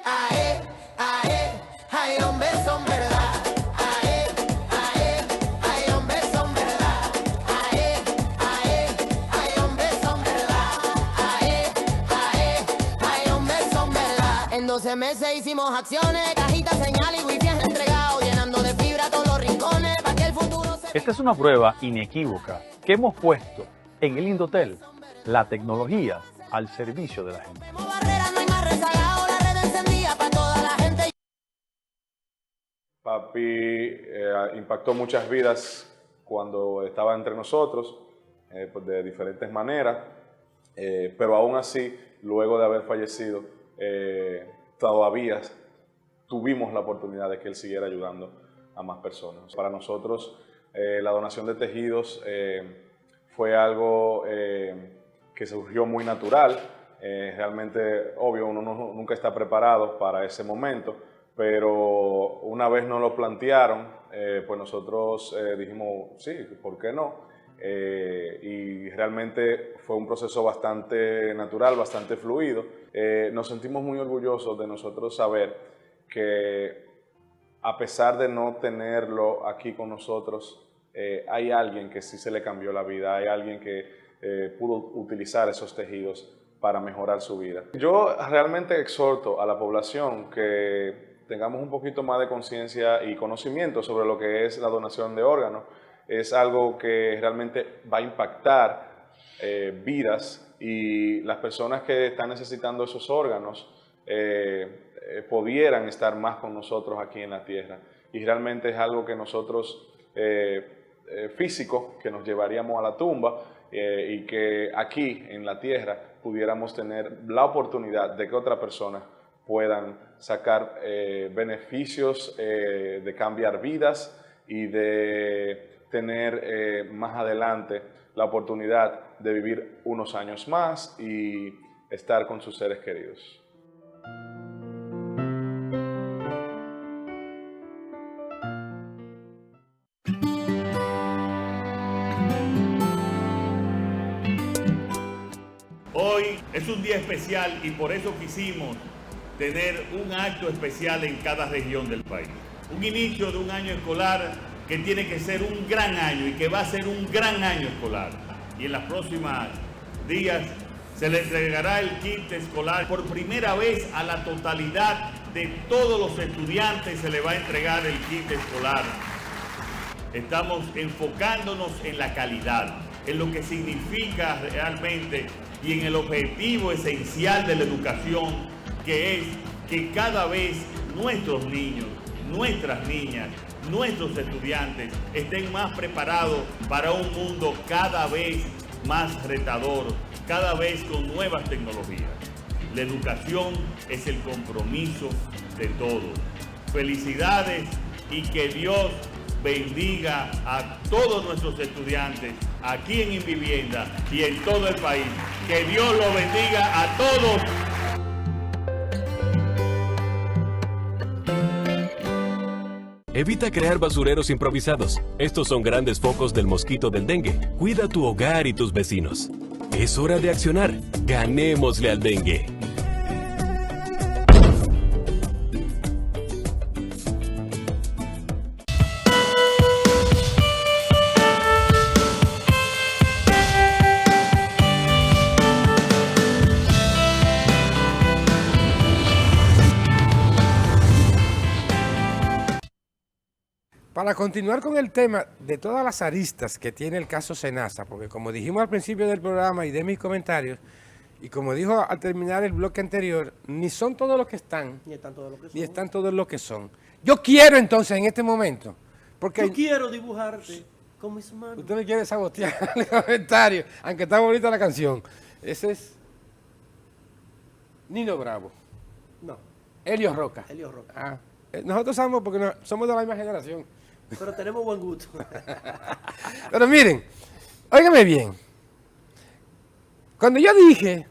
Ae, ae, ay, hombres son verdad. Ae, ae, ay, hombres son verdad. Ae, ae, ay, hombres son verdad. Ae, ae, ay, hombres son verdad. En 12 meses hicimos acciones, cajitas, señal y wifi entregado, llenando de fibra todos los rincones para que el futuro se... Esta es una prueba inequívoca que hemos puesto en el Indotel, la tecnología al servicio de la gente. Papi impactó muchas vidas cuando estaba entre nosotros, pues de diferentes maneras, pero aún así, luego de haber fallecido, todavía tuvimos la oportunidad de que él siguiera ayudando a más personas. Para nosotros, la donación de tejidos fue algo que surgió muy natural. Realmente, obvio, uno nunca está preparado para ese momento, pero una vez nos lo plantearon, pues nosotros dijimos, sí, ¿por qué no? Y realmente fue un proceso bastante natural, bastante fluido. Nos sentimos muy orgullosos de nosotros saber que a pesar de no tenerlo aquí con nosotros, hay alguien que sí se le cambió la vida, hay alguien que pudo utilizar esos tejidos para mejorar su vida. Yo realmente exhorto a la población que tengamos un poquito más de conciencia y conocimiento sobre lo que es la donación de órganos. Es algo que realmente va a impactar vidas, y las personas que están necesitando esos órganos pudieran estar más con nosotros aquí en la tierra. Y realmente es algo que nosotros, físico, que nos llevaríamos a la tumba, y que aquí en la tierra pudiéramos tener la oportunidad de que otras personas puedan sacar beneficios de cambiar vidas y de tener más adelante la oportunidad de vivir unos años más y estar con sus seres queridos. Hoy es un día especial y por eso quisimos tener un acto especial en cada región del país. Un inicio de un año escolar que tiene que ser un gran año y que va a ser un gran año escolar. Y en los próximos días se le entregará el kit escolar. Por primera vez a la totalidad de todos los estudiantes se le va a entregar el kit escolar. Estamos enfocándonos en la calidad, en lo que significa realmente y en el objetivo esencial de la educación, que es que cada vez nuestros niños, nuestras niñas, nuestros estudiantes estén más preparados para un mundo cada vez más retador, cada vez con nuevas tecnologías. La educación es el compromiso de todos. Felicidades y que Dios bendiga a todos nuestros estudiantes aquí en Invivienda y en todo el país. Que Dios los bendiga a todos. Evita crear basureros improvisados. Estos son grandes focos del mosquito del dengue. Cuida tu hogar y tus vecinos. Es hora de accionar. Ganémosle al dengue. Para continuar con el tema de todas las aristas que tiene el caso Senasa, porque como dijimos al principio del programa y de mis comentarios, y como dijo al terminar el bloque anterior, ni son todos los que están, ni están todos los que son. Yo quiero entonces en este momento, porque yo quiero dibujarte con mis manos. Usted me quiere sabotear el comentario, aunque está bonita la canción. Ese es Nino Bravo. No. Elio Roca. Elio Roca. Ah, nosotros somos porque somos de la misma generación. Pero tenemos buen gusto. Pero miren, óigame bien. Cuando yo dije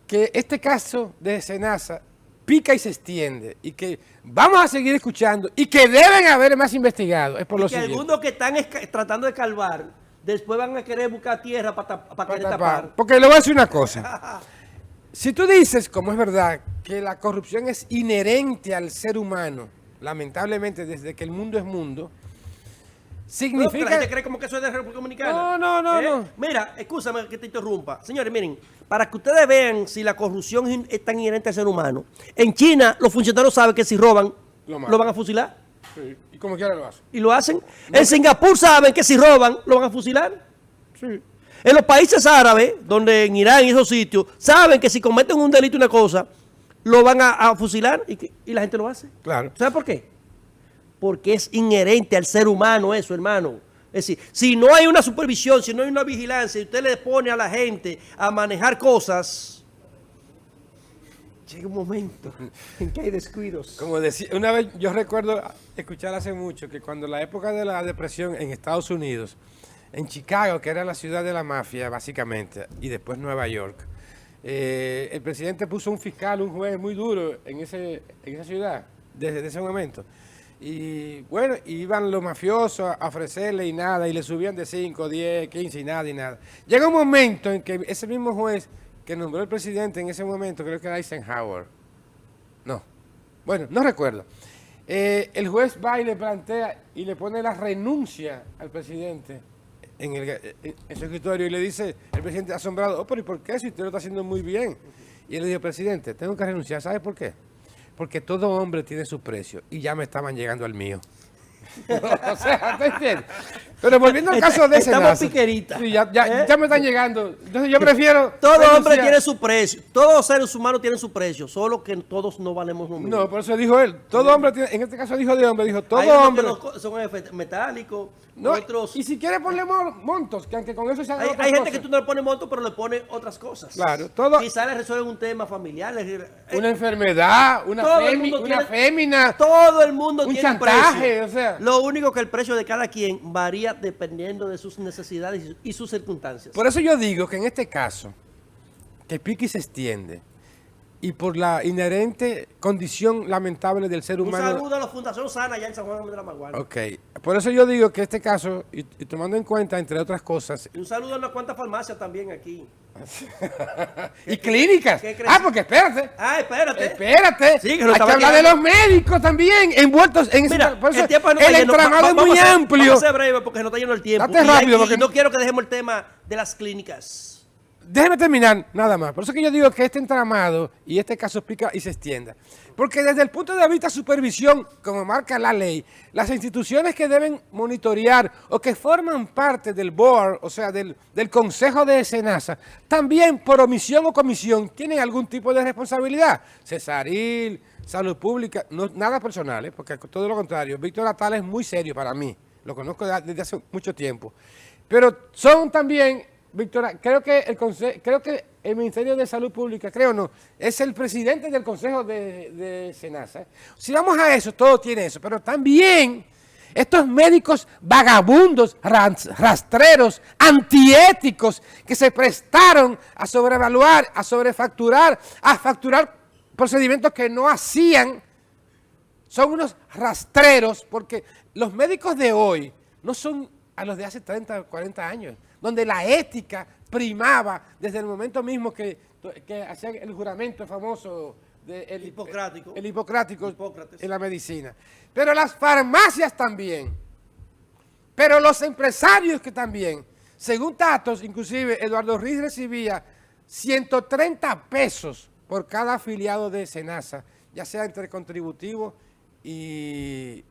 que este caso de Senasa pica y se extiende y que vamos a seguir escuchando y que deben haber más investigados, es por lo siguiente. Que algunos que están tratando de calvar, después van a querer buscar tierra para querer tapar. Porque le voy a decir una cosa. Si tú dices, como es verdad, que la corrupción es inherente al ser humano, lamentablemente desde que el mundo es mundo, significa... La gente cree como que eso es de República Dominicana. No. Mira, escúchame que te interrumpa. Señores, miren, para que ustedes vean si la corrupción es tan inherente al ser humano, en China los funcionarios saben que si roban, lo van a fusilar. Sí. Y como quiera lo hacen. Y lo hacen. En Singapur saben que si roban, lo van a fusilar. Sí. En los países árabes, donde en Irán y esos sitios, saben que si cometen un delito y una cosa, lo van a fusilar y la gente lo hace. Claro. ¿Sabe por qué? Porque es inherente al ser humano eso, hermano. Es decir, si no hay una supervisión, si no hay una vigilancia y usted le pone a la gente a manejar cosas, llega un momento en que hay descuidos. Como decía, una vez yo recuerdo escuchar hace mucho que cuando la época de la depresión en Estados Unidos, en Chicago, que era la ciudad de la mafia básicamente, y después Nueva York, el presidente puso un fiscal, un juez muy duro en esa ciudad desde ese momento. Y bueno, iban los mafiosos a ofrecerle y nada, y le subían de 5, 10, 15 y nada. Llega un momento en que ese mismo juez que nombró el presidente en ese momento, creo que era Eisenhower, no recuerdo, el juez va y le plantea y le pone la renuncia al presidente en su escritorio y le dice, el presidente asombrado, pero ¿y por qué si usted lo está haciendo muy bien? Y él le dijo, presidente, tengo que renunciar, ¿sabe por qué? Porque todo hombre tiene su precio y ya me estaban llegando al mío. O sea, ¿te entiendes? Pero volviendo al caso de Senasa. Estamos piqueritas. Sí, ya me están llegando. Entonces yo prefiero... Todo hombre tiene su precio. Todos los seres humanos tienen su precio. Solo que todos no valemos lo mismo. No, por eso dijo él. Todo hombre tiene... En este caso dijo de hombre. Dijo todo hombre... Son metálicos. No, otros... Y si quiere ponerle montos, que aunque con eso se haga otras hay gente cosas. que tú no le pones montos, pero le pones otras cosas. Claro. Todo... Quizás le resuelven un tema familiar. Una enfermedad, una fémina. Todo el mundo un tiene chantaje, precio. O sea. Lo único que el precio de cada quien varía dependiendo de sus necesidades y sus circunstancias. Por eso yo digo que en este caso, que pique y se extiende, y por la inherente condición lamentable del ser humano... Un saludo a la Fundación Sana allá en San Juan de la Maguana. Ok, por eso yo digo que este caso, y tomando en cuenta, entre otras cosas... Y un saludo a unas cuantas farmacias también aquí. Y clínicas. Porque espérate. Espérate. Sí, que hay que hablar de los médicos también, envueltos en Mira, ese... el entramado es muy amplio. Vamos a ser breve porque se nos está yendo el tiempo. Date rápido, porque no quiero que dejemos el tema de las clínicas. Déjeme terminar, nada más. Por eso que yo digo que este entramado y este caso pica y se extienda. Porque desde el punto de vista de supervisión, como marca la ley, las instituciones que deben monitorear o que forman parte del board, o sea, del consejo de Senasa, también por omisión o comisión tienen algún tipo de responsabilidad. Cesaril, Salud Pública, no, nada personal, porque todo lo contrario. Víctor Atala es muy serio para mí. Lo conozco desde hace mucho tiempo. Pero son también... Víctor, creo que el Ministerio de Salud Pública, es el presidente del Consejo de Senasa. Si vamos a eso, todo tiene eso, pero también estos médicos vagabundos, rastreros, antiéticos, que se prestaron a sobrevaluar, a sobrefacturar, a facturar procedimientos que no hacían, son unos rastreros, porque los médicos de hoy no son a los de hace 30 o 40 años, donde la ética primaba desde el momento mismo que hacían el juramento famoso el hipocrático en la medicina. Pero las farmacias también, pero los empresarios que también, según datos, inclusive Eduardo Riz recibía 130 pesos por cada afiliado de Senasa, ya sea entre contributivo y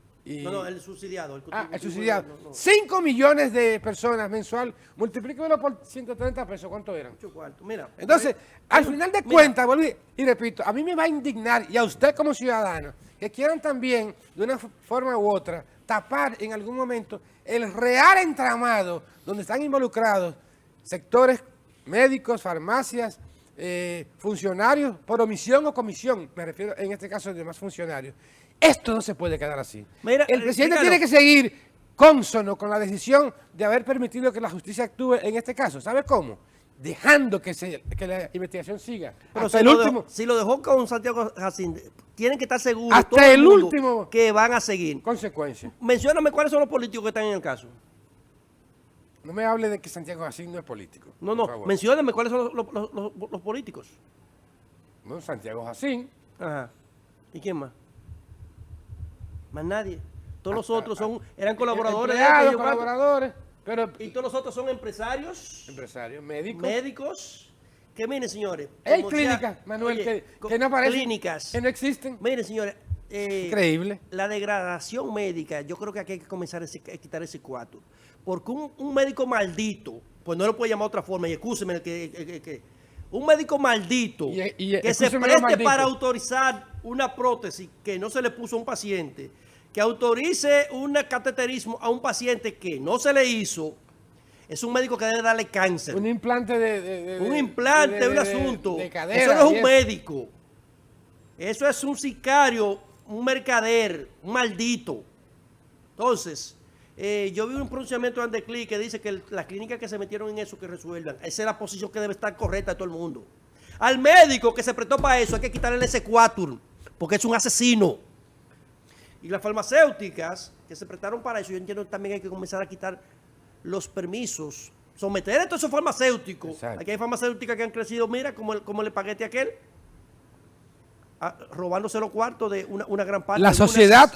No, el subsidiado. El subsidiado. 5 millones de personas mensual, multiplíquemelo por 130 pesos, ¿cuánto eran? Mucho cuarto. Mira. Entonces, al final de cuentas, volví y repito, a mí me va a indignar, y a usted como ciudadano, que quieran también, de una forma u otra, tapar en algún momento el real entramado donde están involucrados sectores médicos, farmacias, funcionarios, por omisión o comisión, me refiero en este caso a demás funcionarios. Esto no se puede quedar así. Mira, el presidente tiene que seguir cónsono con la decisión de haber permitido que la justicia actúe en este caso. ¿Sabe cómo? Dejando que la investigación siga. Pero hasta si lo dejó con Santiago Jacín, tienen que estar seguros hasta todo el mundo último que van a seguir. Consecuencias. Mencióname cuáles son los políticos que están en el caso. No me hable de que Santiago Jacín no es político. No, mencióname cuáles son los políticos. No, Santiago Jacín. Ajá. ¿Y quién más? Más nadie. Todos los otros eran colaboradores. Colaboradores. Y todos los otros son empresarios. Empresarios, médicos. Médicos. Que miren, señores. Hay clínicas, Manuel, que no aparecen. Clínicas. Que no existen. Miren, señores. Increíble. La degradación médica, yo creo que aquí hay que comenzar a quitar ese cuatro. Porque un médico maldito, pues no lo puede llamar de otra forma, y excúseme un médico maldito que se preste para autorizar una prótesis que no se le puso a un paciente, que autorice un cateterismo a un paciente que no se le hizo, es un médico que debe darle cáncer. Un implante un asunto. De cadera, eso no es un médico. Eso es un sicario, un mercader, un maldito. Entonces, yo vi un pronunciamiento de Andecli que dice que las clínicas que se metieron en eso que resuelvan. Esa es la posición que debe estar correcta de todo el mundo. Al médico que se prestó para eso hay que quitarle el S4 porque es un asesino. Y las farmacéuticas que se prestaron para eso, yo entiendo que también hay que comenzar a quitar los permisos. Someter a todos esos farmacéuticos. Exacto. Aquí hay farmacéuticas que han crecido, mira, como el paquete aquel. Robándose los cuartos de una gran parte. La Sociedad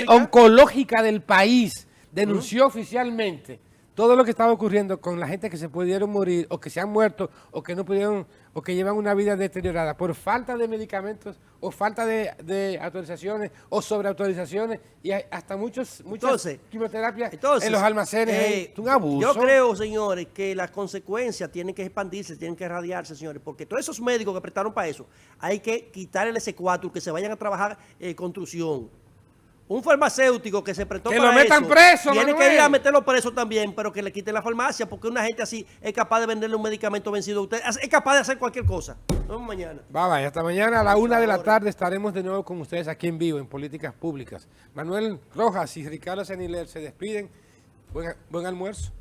Oncológica del país denunció oficialmente todo lo que estaba ocurriendo con la gente que se pudieron morir o que se han muerto o que no pudieron o que llevan una vida deteriorada por falta de medicamentos o falta de autorizaciones o sobreautorizaciones y hasta muchas quimioterapias en los almacenes. Es un abuso. Yo creo, señores, que las consecuencias tienen que expandirse, tienen que irradiarse, señores, porque todos esos médicos que prestaron para eso, hay que quitar el S4, que se vayan a trabajar construcción. Un farmacéutico que se prestó para eso, que lo metan preso, tiene que ir a meterlo preso también, pero que le quiten la farmacia, porque una gente así es capaz de venderle un medicamento vencido a usted, es capaz de hacer cualquier cosa. Nos vemos mañana. Bye, hasta mañana a la 1 de la tarde estaremos de nuevo con ustedes aquí en vivo en Políticas Públicas. Manuel Rojas y Ricardo Seniler se despiden. Buen almuerzo.